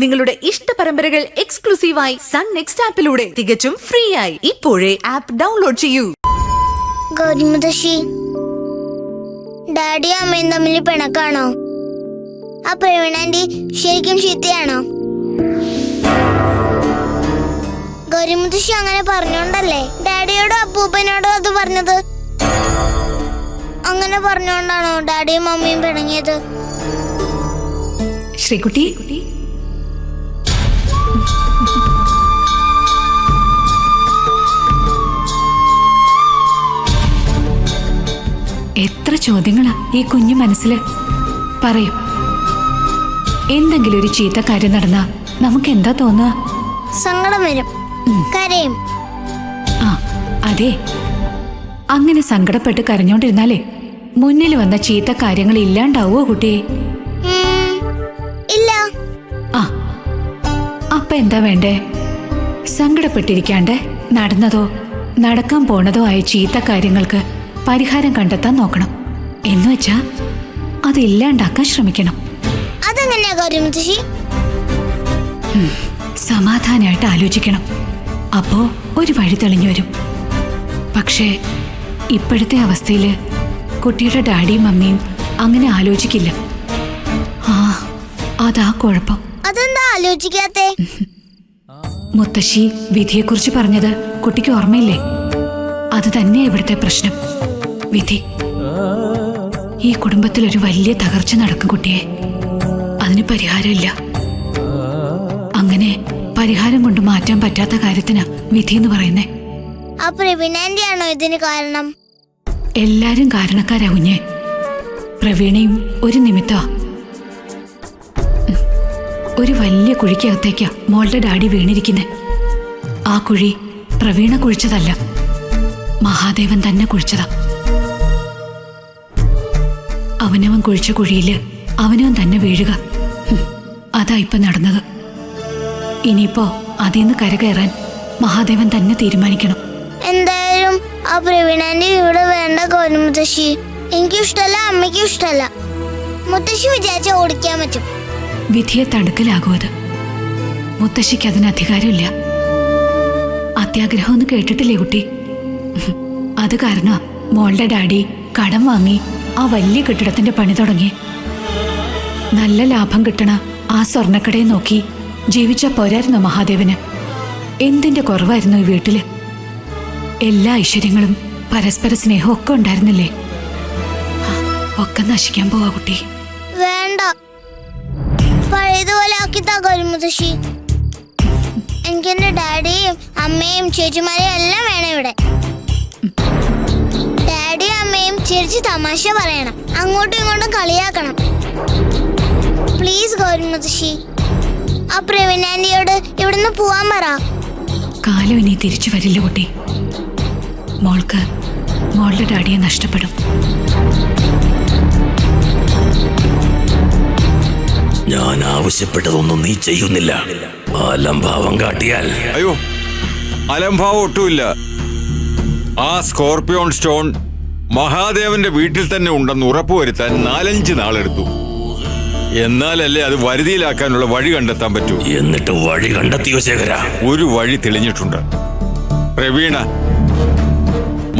നിങ്ങളുടെ ഇഷ്ട പരമ്പരകൾ എക്സ്ക്ലൂസീവായി സൺ നെക്സ്റ്റ് ആപ്പിലൂടെ തികച്ചും ഫ്രീ ആയി ഇപ്പോഴേ ആപ്പ് ഡൗൺലോഡ് ചെയ്യൂ. ഗൗരിമുത്തശ്ശി, ഡാഡിയും അമ്മയും തമ്മിൽ പിണക്കാണോ? ആ പ്രവീൺ ആന്റി ശരിക്കും ചീത്തയാണോ? ഗൗരിമുത്തശ്ശി അങ്ങനെ പറഞ്ഞോണ്ടല്ലേ ഡാഡിയോടും അപ്പൂപ്പനോടും അത് പറഞ്ഞത്? അങ്ങനെ പറഞ്ഞോണ്ടാണോ ഡാഡിയും മമ്മിയും പിണങ്ങിയത്? ശ്രീകുട്ടി, എത്ര ചോദ്യങ്ങളാ ഈ കുഞ്ഞു മനസ്സില്. പറയൂ, എന്തെങ്കിലും ഒരു ചീത്ത കാര്യം നടന്നാ നമുക്ക് എന്താ തോന്നുക? സങ്കടം വരും, കരയും. ആ അതെ, അങ്ങനെ സങ്കടപ്പെട്ട് കരഞ്ഞോണ്ടിരുന്നാലേ മുന്നിൽ വന്ന ചീത്ത കാര്യങ്ങൾ ഇല്ലാണ്ടാവോ കുട്ടിയെ? ഇല്ല. ആ അപ്പൊ എന്താ വേണ്ടേ? സങ്കടപ്പെട്ടിരിക്കാണ്ട് നടന്നതോ നടക്കാൻ പോണതോ ആയ ചീത്ത കാര്യങ്ങൾക്ക് പരിഹാരം കണ്ടെത്താൻ നോക്കണം. എന്നുവെച്ചാ അത് ഇല്ലാണ്ടാക്കാൻ ശ്രമിക്കണം. അതെങ്ങനെയാ ഗൗരിമുത്തശ്ശി? സമാധാനമായിട്ട് ആലോചിക്കണം. അപ്പോ ഒരു വഴി തെളിഞ്ഞു വരും. പക്ഷേ ഇപ്പോഴത്തെ അവസ്ഥയില് കുട്ടിയുടെ ഡാഡിയും മമ്മിയും അങ്ങനെ ആലോചിക്കില്ല. ആ അതാ കുഴപ്പം. അതെന്താ ആലോചിക്കാത്തെ? മുത്തശ്ശി വിധിയെക്കുറിച്ച് പറഞ്ഞത് കുട്ടിക്ക് ഓർമ്മയില്ലേ? അത് തന്നെ ഇവിടുത്തെ പ്രശ്നം. വിധി. ഈ കുടുംബത്തിൽ ഒരു വലിയ തകർച്ച നടക്കും കുട്ടിയെ. അതിന് പരിഹാരമില്ല. അങ്ങനെ പരിഹാരം കൊണ്ട് മാറ്റാൻ പറ്റാത്ത കാര്യത്തിനാ വിധി എന്ന് പറയുന്നേ. ആ പ്രവീൺ ആന്റിയാണോ ഇതിന് കാരണം? എല്ലാരും കാരണക്കാരാ കുഞ്ഞെ. പ്രവീണയും ഒരു നിമിത്താ. ഒരു വലിയ കുഴിക്കകത്തേക്കാ മോളുടെ ഡാഡി വീണിരിക്കുന്നെ. ആ കുഴി പ്രവീണ കുഴിച്ചതല്ല, മഹാദേവൻ തന്നെ കുഴിച്ചതാ. അവനവൻ കുഴിച്ച കുഴിയില് അവനവൻ തന്നെ വീഴുക. അതാ ഇപ്പൊ നടന്നത്. ഇനിയിപ്പോ അതിന്ന് കരകയറാൻ മഹാദേവൻ തന്നെ തീരുമാനിക്കണം. എന്തായാലും ആ പ്രവീൺ ആന്റി ഇവിടെ വേണ്ട ഗൗരിമുത്തശ്ശി. എനിക്കും ഇഷ്ടമല്ല, അമ്മയ്ക്കും ഇഷ്ടമല്ല. മുത്തശ്ശി വിചാരിച്ച ഓടിക്കാൻ പറ്റും. വിധിയെ തടുക്കലാകും അത്. മുത്തശ്ശിക്ക് അതിന് അധികാരമില്ല. അത്യാഗ്രഹം ഒന്ന് കേട്ടിട്ടില്ലേ കുട്ടി? അത് കാരണം മോളുടെ ഡാഡി കടം വാങ്ങി ആ വലിയ കെട്ടിടത്തിന്റെ പണി തുടങ്ങി. നല്ല ലാഭം കിട്ടണ ആ സ്വർണ്ണക്കടയെ നോക്കി ജീവിച്ച പോരായിരുന്നു മഹാദേവന്. എന്തിന്റെ കുറവായിരുന്നു ഈ വീട്ടില്? എല്ലാ ഐശ്വര്യങ്ങളും പരസ്പര സ്നേഹവും ഒക്കെ ഉണ്ടായിരുന്നില്ലേ? ഒക്കെ നശിക്കാൻ പോവാ കുട്ടി. വേണ്ട, പഴയതുപോലെ ആക്കിത്താ ഗൗരിമുത്തശ്ശി. എനിക്ക് എന്റെ ഡാഡിയും അമ്മയും ചേച്ചിമാരെയും എല്ലാം വേണം ഇവിടെ. ഡാഡിയും അമ്മയും ചിരിച്ച് തമാശ പറയണം, അങ്ങോട്ടും ഇങ്ങോട്ടും കളിയാക്കണം. പ്ലീസ് ഗൗരിമുത്തശ്ശി, ആ പ്രവീൺ ആന്റിയോട് ഇവിടുന്ന് പോവാൻ പറ. കാലം ഇനി തിരിച്ചു വരില്ല കുട്ടി. മോൾക്ക് മോളുടെ ഡാഡിയെ നഷ്ടപ്പെടും. ഞാൻ ആവശ്യപ്പെട്ടതൊന്നും നീ ചെയ്യുന്നില്ല. അലംഭാവം കാട്ടിയാൽ. അയ്യോ, അലംഭാവം ഒട്ടുമില്ല. ആ സ്കോർപിയോൺ സ്റ്റോൺ മഹാദേവന്റെ വീട്ടിൽ തന്നെ ഉണ്ടെന്ന് ഉറപ്പുവരുത്താൻ 4-5 നാളെടുത്തു. എന്നാലല്ലേ അത് വരുതിയിലാക്കാനുള്ള വഴി കണ്ടെത്താൻ പറ്റൂ. എന്നിട്ട് വഴി കണ്ടെത്തിയോ ശേഖര? ഒരു വഴി തെളിഞ്ഞിട്ടുണ്ട്. പ്രവീണ,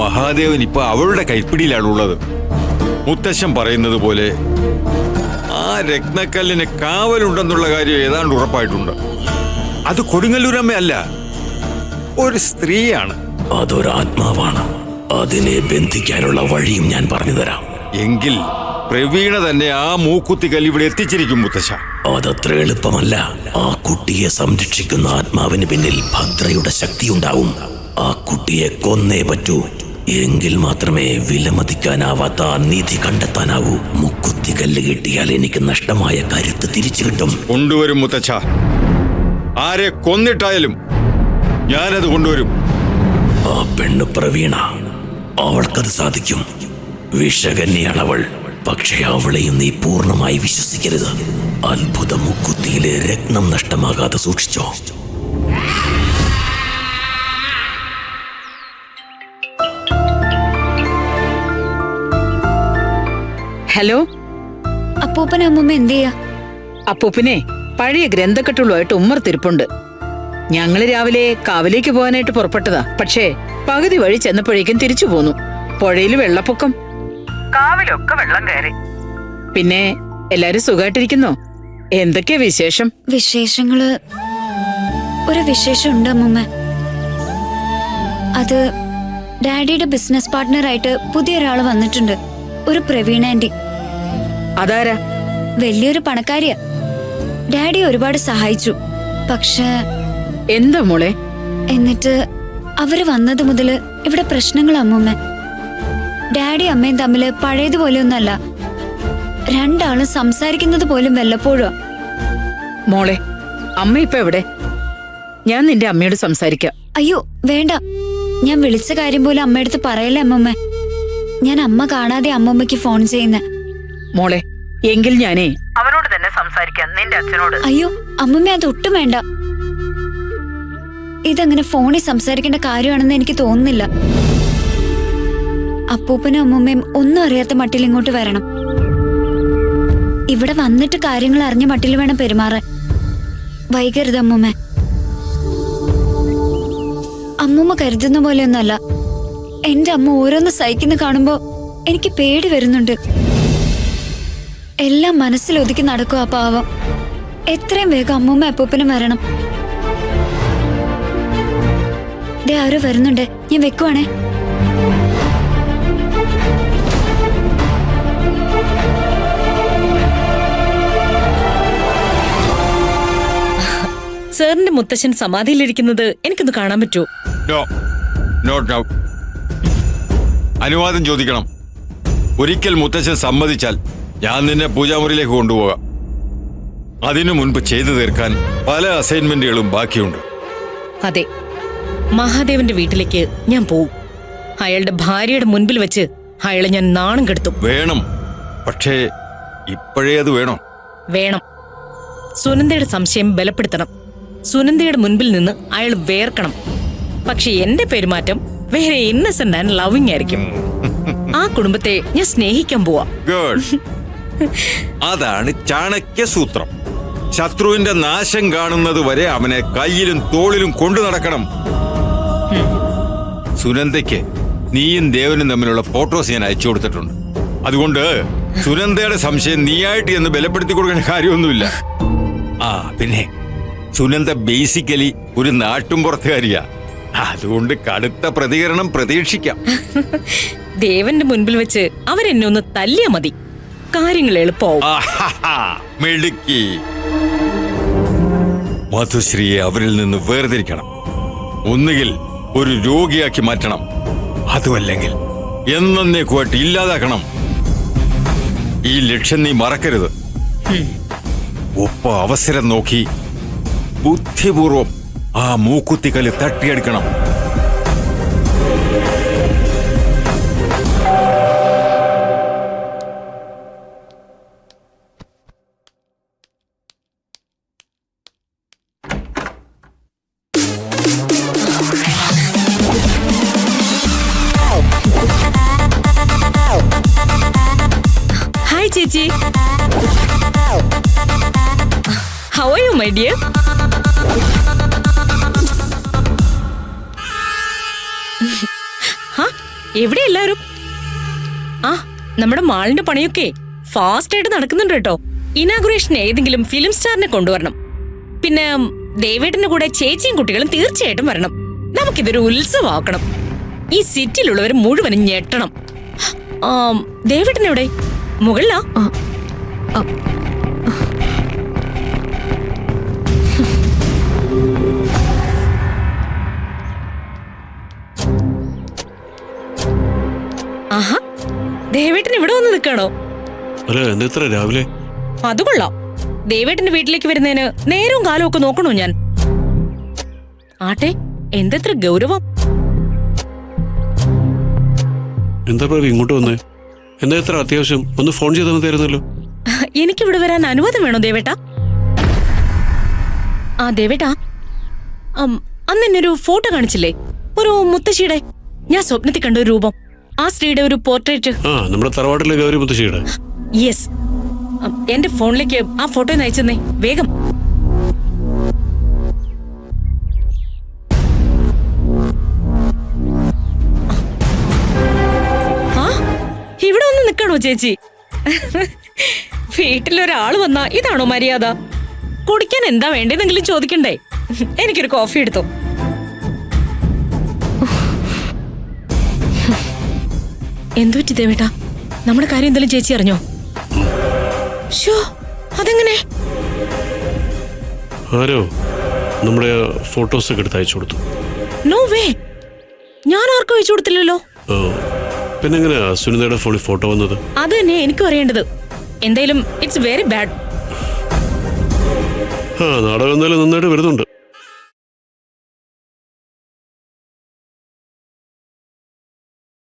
മഹാദേവൻ ഇപ്പൊ അവളുടെ കൈപ്പിടിയിലാണുള്ളത്. മുത്തശ്ശൻ പറയുന്നത് പോലെ ആ രത്നക്കല്ലിന് കാവലുണ്ടെന്നുള്ള കാര്യം ഏതാണ്ട് ഉറപ്പായിട്ടുണ്ട്. അത് കൊടുങ്ങല്ലൂരമ്മയല്ല, ഒരു സ്ത്രീയാണ്. അതൊരാത്മാവാണ്. അതിനെ ബന്ധിക്കാനുള്ള വഴിയും ഞാൻ പറഞ്ഞു തരാം. എങ്കിൽ പ്രവീണ തന്നെ ആ മൂക്കുത്തിക്കല്ല് ഇവിടെ എത്തിച്ചിരിക്കും മുത്തശ്ശ. അതത്ര എളുപ്പമല്ല. ആ കുട്ടിയെ സംരക്ഷിക്കുന്ന ആത്മാവിന് പിന്നിൽ ഭദ്രയുടെ ശക്തിയുണ്ടാവും. ആ കുട്ടിയെ കൊന്നേ പറ്റൂ. എങ്കിൽ മാത്രമേ വിലമതിക്കാനാവാത്ത ആ നിധി കണ്ടെത്താനാവൂ. മുക്കുത്തിക്കല്ല് കിട്ടിയാൽ എനിക്ക് നഷ്ടമായ കരുത്ത് തിരിച്ചു കിട്ടും. കൊണ്ടുവരും മുത്തച്ഛ. ആരെ കൊന്നിട്ടായാലും ഞാനത് കൊണ്ടുവരും. ആ പെണ്ണ് പ്രവീണ, അവൾക്കത് സാധിക്കും. വിഷകന്യാണവൾ. പക്ഷെ അവളെയും നീ പൂർണ്ണമായി വിശ്വസിക്കരുത്. അത്ഭുത മുക്കുത്തിയിലെ രത്നം നഷ്ടമാകാതെ സൂക്ഷിച്ചോ. ഹലോ, അപ്പൂപ്പൻ അമ്മൂമ്മ എന്ത് ചെയ്യാ? അപ്പൂപ്പനെ പഴയ ഗ്രന്ഥക്കെട്ടുകളുമായിട്ട് ഉമ്മർത്തിരിപ്പുണ്ട്. ഞങ്ങള് രാവിലെ കാവിലേക്ക് പോകാനായിട്ട് പുറപ്പെട്ടതാ. പക്ഷേ പകുതി വഴി ചെന്നപ്പോഴേക്കും തിരിച്ചു പോന്നു. പുഴയില് വെള്ളപ്പൊക്കം, കാവിലൊക്കെ വെള്ളം കയറി. പിന്നെ എല്ലാരും സുഖമായിട്ടിരിക്കുന്നോ? എന്തൊക്കെയാ വിശേഷം? വിശേഷങ്ങള് ഒരു വിശേഷമുണ്ട് അമ്മൂമ്മ. അത് ഡാഡിയുടെ ബിസിനസ് പാർട്ട്ണറായിട്ട് പുതിയൊരാള് വന്നിട്ടുണ്ട്. ഒരു പ്രവീണ ആന്റി. അതാരാ? വലിയൊരു പണക്കാരിയാ. ഡാഡി ഒരുപാട് സഹായിച്ചു. പക്ഷേ എന്താ മോളെ? എന്നിട്ട് അവര് വന്നത് മുതല് ഇവിടെ പ്രശ്നങ്ങൾ അമ്മൂമ്മ. ഡാഡി അമ്മയും തമ്മില് പഴയതുപോലെ ഒന്നല്ല. രണ്ടാളും സംസാരിക്കുന്നത് പോലും വല്ലപ്പോഴും. മോളെ, അമ്മ ഇപ്പൊ എവിടെ? ഞാൻ നിന്റെ അമ്മയോട് സംസാരിക്കാം. അയ്യോ വേണ്ട, ഞാൻ വിളിച്ച കാര്യം പോലും അമ്മയടുത്ത് പറയല്ലേ അമ്മൂമ്മ. ഞാൻ അമ്മ കാണാതെ അമ്മൂമ്മയ്ക്ക് ഫോൺ ചെയ്യുന്ന. മോളെ, എങ്കിൽ ഞാനേ അവനോട് തന്നെ സംസാരിക്കാം, നിന്റെ അച്ഛനോട്. അയ്യോ അമ്മൂമ്മ, അതൊട്ടും വേണ്ട. ഇതങ്ങനെ ഫോണിൽ സംസാരിക്കേണ്ട കാര്യമാണെന്ന് എനിക്ക് തോന്നുന്നില്ല. അപ്പൂപ്പനും അമ്മൂമ്മയും ഒന്നും അറിയാത്ത മട്ടിൽ ഇങ്ങോട്ട് വരണം. ഇവിടെ വന്നിട്ട് കാര്യങ്ങൾ അറിഞ്ഞ മട്ടിൽ വേണം പെരുമാറാൻ. വൈകരുത് അമ്മൂമ്മ. അമ്മൂമ്മ കരുതുന്ന പോലെയൊന്നല്ല. എന്റെ അമ്മ ഓരോന്ന് സഹിക്കുന്ന കാണുമ്പോ എനിക്ക് പേടി വരുന്നുണ്ട്. എല്ലാം മനസ്സിലൊതുക്കി നടക്കും ആ പാവം. എത്രയും വേഗം അമ്മൂമ്മ അപ്പൂപ്പനും വരണം. ദേ ആരോ വരുന്നുണ്ട്, ഞാൻ വെക്കുവാണേ. സാറിന്റെ മുത്തശ്ശൻ സമാധിയിലിരിക്കുന്നത് എനിക്കൊന്ന് കാണാൻ പറ്റുമോ? No, not now. അനുവാദം ചോദിക്കണം. ഒരിക്കൽ മുത്തച്ഛൻ സമ്മതിച്ചാൽ ഞാൻ നിന്നെ പൂജാമുറിയിലേക്ക് കൊണ്ടുപോകാം. അതിനു മുൻപ് ചെയ്തു തീർക്കാൻ പല അസൈൻമെന്റുകളും ബാക്കിയുണ്ട്. അതെ, മഹാദേവന്റെ വീട്ടിലേക്ക് ഞാൻ പോവും. അയാളുടെ ഭാര്യയുടെ മുൻപിൽ വെച്ച് അയാളെ ഞാൻ നാണം കെടുത്തും. വേണം, പക്ഷേ ഇപ്പോഴേ അത് വേണോ? വേണം. സുനന്ദയുടെ സംശയം ബലപ്പെടുത്തണം. സുനന്ദയുടെ മുൻപിൽ നിന്ന് അയാൾ വേർക്കണം. പക്ഷെ എന്റെ പെരുമാറ്റം വേറെ ഇന്നസെന്റ് ആൻഡ് ലവിങ് ആയിരിക്കും. ആ കുടുംബത്തെ ഞാൻ സ്നേഹിക്കാൻ പോവാ. ഗുഡ്. അതാണ് ചാണക്യ സൂത്രം. ശത്രുവിന്റെ നാശം കാണുന്നത് വരെ അവനെ കയ്യിലും തോളിലും കൊണ്ടു നടക്കണം. സുനന്ദയ്ക്ക് നീയും ദേവനും തമ്മിലുള്ള ഫോട്ടോസ് ഞാൻ അയച്ചു കൊടുത്തിട്ടുണ്ട്. അതുകൊണ്ട് സുനന്ദയുടെ സംശയം നീയായിട്ട് എന്ന് ബലപ്പെടുത്തി കൊടുക്കേണ്ട കാര്യമൊന്നുമില്ല. ആ പിന്നെ സുനന്ദ ബേസിക്കലി ഒരു നാട്ടുംപുറത്തുകാരിയാ. അതുകൊണ്ട് കടുത്ത പ്രതികരണം പ്രതീക്ഷിക്കാം. ദേവന്റെ മുൻപിൽ വെച്ച് അവരെന്നെ ഒന്ന് തല്ലിയാ മതി, കാര്യങ്ങൾ എളുപ്പമാവും. മിടുക്കി. മധുശ്രീയെ അവരിൽ നിന്ന് വേർതിരിക്കണം. ഒന്നുകിൽ ഒരു രോഗിയാക്കി മാറ്റണം, അതുമല്ലെങ്കിൽ എന്നേക്കുമായിട്ട് ഇല്ലാതാക്കണം. ഈ ലക്ഷ്യം നീ മറക്കരുത്. ഒപ്പം അവസരം നോക്കി ബുദ്ധിപൂർവം ആ മൂക്കുത്തിക്കല് തട്ടിയെടുക്കണം. ഹായ് ചേച്ചി. How are you my dear? എവിടെ എല്ലാരും? ആ, നമ്മുടെ മാളിന്റെ പണിയൊക്കെ ഫാസ്റ്റ് ആയിട്ട് നടക്കുന്നുണ്ട് കേട്ടോ. ഇനാഗുറേഷൻ ഏതെങ്കിലും ഫിലിം സ്റ്റാറിനെ കൊണ്ടുവരണം. പിന്നെ ദേവേട്ടന്റെ കൂടെ ചേച്ചിയും കുട്ടികളും തീർച്ചയായിട്ടും വരണം. നമുക്കിതൊരു ഉത്സവമാക്കണം. ഈ സിറ്റിയിലുള്ളവർ മുഴുവനും ഞെട്ടണം. ദേവേട്ടൻ എവിടെ? മുകളിലാ? ആഹാ, ദേവേട്ടൻ ഇവിടെ വന്ന് നിൽക്കണോ? രാവിലെ അത് കൊള്ളാം. ദേവേട്ടന്റെ വീട്ടിലേക്ക് വരുന്നതിന് നേരവും കാലവും ഒക്കെ നോക്കണോ ഞാൻ? ആട്ടെ, എന്തെത്ര ഗൗരവം. എന്താ പ്രവി ഇങ്ങോട്ട് വന്നേ? എന്താ എത്ര അത്യാവശ്യം? ഒന്ന് ഫോൺ ചെയ്താൽ മതിയായിരുന്നല്ലോ. എനിക്കിവിടെ വരാൻ അനുവാദം വേണോ ദേവേട്ടാ? ആ ദേവേട്ടാ, അന്ന് എന്നൊരു ഫോട്ടോ കാണിച്ചില്ലേ, ഒരു മുത്തശ്ശിയുടെ? ഞാൻ സ്വപ്നത്തിൽ കണ്ട ഒരു രൂപം, ആ സ്ത്രീയുടെ ഒരു പോർട്രേറ്റ്. ആ, നമ്മുടെ തറവാട്ടിലെ ഗൗരി മുത്തശ്ശിയുടെ. യെസ്. എന്റെ ഫോണിലേക്ക് ആ ഫോട്ടോ അയച്ചെന്നേ വേഗം. ഇതാണോ ചേച്ചി? വീട്ടിലൊരാള് വന്നാ ഇതാണോ മര്യാദ? കുടിക്കാൻ എന്താ വേണ്ടതെങ്കിലും ചോദിക്കണ്ടേ? എനിക്കൊരു കോഫി എടുത്തോ. എന്തു പറ്റി ദേവേട്ടാ? നമ്മുടെ കാര്യം എന്തെങ്കിലും ചേച്ചി അറിഞ്ഞോ? ഷോ, അതെങ്ങനെ? ആരോ നമ്മുടെ ഫോട്ടോസ് ഒക്കെ എടുത്ത് അയച്ചു കൊടുത്തു. നോ വേ, ഞാൻ ആർക്കും അയച്ചു കൊടുത്തില്ലല്ലോ. പിന്നെ എങ്ങനെയാ സുനിതയുടെ ഫോണിൽ ഫോട്ടോ വന്നത്? അത് തന്നെ എനിക്കും അറിയേണ്ടത്. എന്തായാലും ഇറ്റ്സ് വെരി ബാഡ്. നാടകം എന്തായാലും നന്നായിട്ട് വരുന്നുണ്ട്.